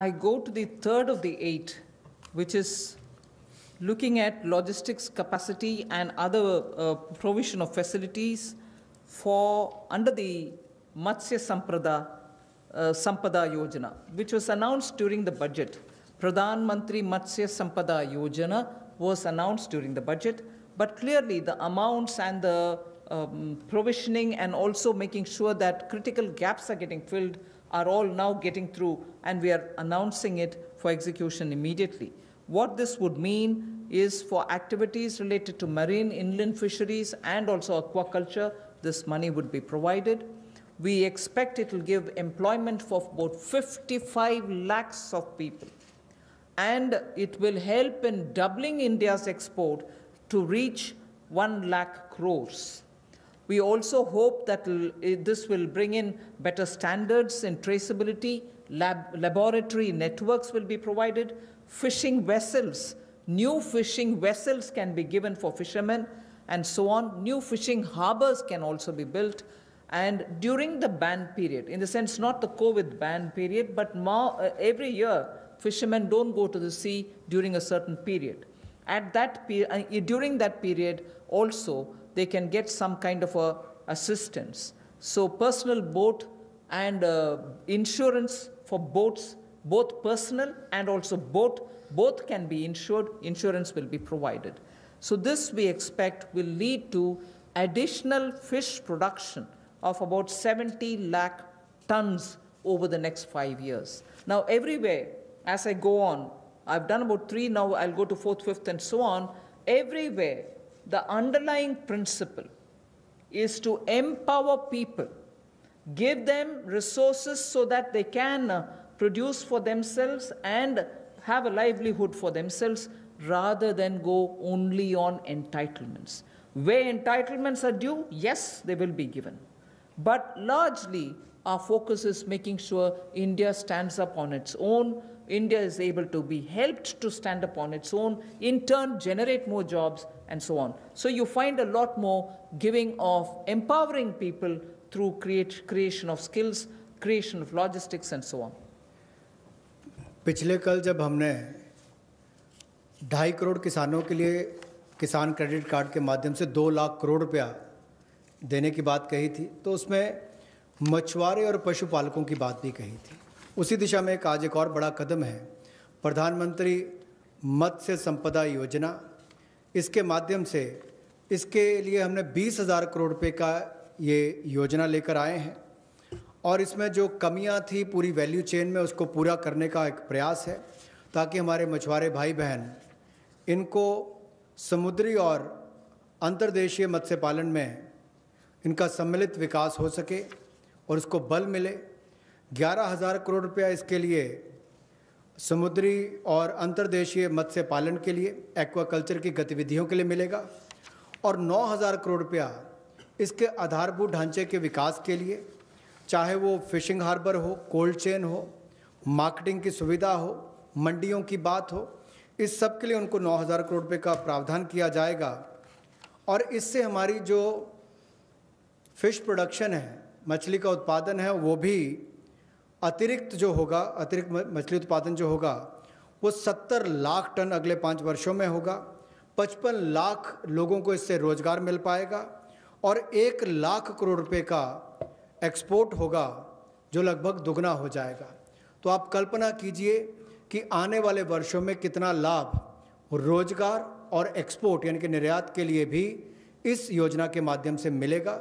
I go to the third of the eight, which is looking at logistics capacity and other provision of facilities for under the Matsya Sampada Yojana, which was announced during the budget. Pradhan Mantri Matsya Sampada Yojana was announced during the budget, but clearly the amounts and the provisioning and also making sure that critical gaps are getting filled are all now getting through, and we are announcing it for execution immediately. What this would mean is for activities related to marine, inland fisheries, and also aquaculture, this money would be provided. We expect it will give employment for about 55 lakhs of people, and it will help in doubling India's export to reach 1 lakh crores. We also hope that this will bring in better standards in traceability, laboratory networks will be provided, fishing vessels, new fishing vessels can be given for fishermen, and so on. New fishing harbors can also be built. And during the ban period, in the sense not the COVID ban period, but every year fishermen don't go to the sea during a certain period. At that during that period also, they can get some kind of assistance. So personal boat and insurance for boats, both personal and also both can be insured. Insurance will be provided. So this we expect will lead to additional fish production of about 70 lakh tons over the next 5 years. Now everywhere, as I go on, I've done about 3, now I'll go to 4th, 5th, and so on. Everywhere, the underlying principle is to empower people, give them resources so that they can produce for themselves and have a livelihood for themselves, rather than go only on entitlements. Where entitlements are due, yes, they will be given. But largely, our focus is making sure India stands up on its own. India is able to be helped to stand up on its own, in turn generate more jobs, and so on. So you find a lot more giving of empowering people through creation of skills, creation of logistics, and so on. पिछले कल जब हमने 2.5 करोड़ किसानों के लिए किसान credit card के माध्यम से 2 लाख करोड़ रुपया देने की बात कही थी, तो उसमें मछुआरे और पशुपालकों की बात भी कही थी। उसी दिशा में आज एक और बड़ा कदम है, प्रधानमंत्री मत्स्य संपदा योजना। इसके माध्यम से इसके लिए हमने 20,000 करोड़ रुपए का ये योजना लेकर आए हैं, और इसमें जो कमियां थी पूरी वैल्यू चेन में उसको पूरा करने का एक प्रयास है, ताकि हमारे मछुआरे भाई बहन इनको समुद्री और अंतर्देशीय मत्स्य पालन में इनका सम्मिलित विकास हो सके और उसको बल मिले। 11,000 करोड़ रुपया इसके लिए समुद्री और अंतर्देशीय मत्स्य पालन के लिए, एक्वाकल्चर की गतिविधियों के लिए मिलेगा, और 9,000 करोड़ रुपया इसके आधारभूत ढांचे के विकास के लिए, चाहे वो फिशिंग हार्बर हो, कोल्ड चेन हो, मार्केटिंग की सुविधा हो, मंडियों की बात हो, इस सब के लिए उनको 9,000 करोड़ रुपये का प्रावधान किया जाएगा। और इससे हमारी जो फिश प्रोडक्शन है, मछली का उत्पादन है, वो भी अतिरिक्त जो होगा, अतिरिक्त मछली उत्पादन जो होगा वो 70 लाख टन अगले 5 वर्षों में होगा। 55 लाख लोगों को इससे रोजगार मिल पाएगा, और 1 लाख करोड़ रुपए का एक्सपोर्ट होगा, जो लगभग दुगना हो जाएगा। तो आप कल्पना कीजिए कि आने वाले वर्षों में कितना लाभ रोजगार और एक्सपोर्ट यानी कि निर्यात के लिए भी इस योजना के माध्यम से मिलेगा।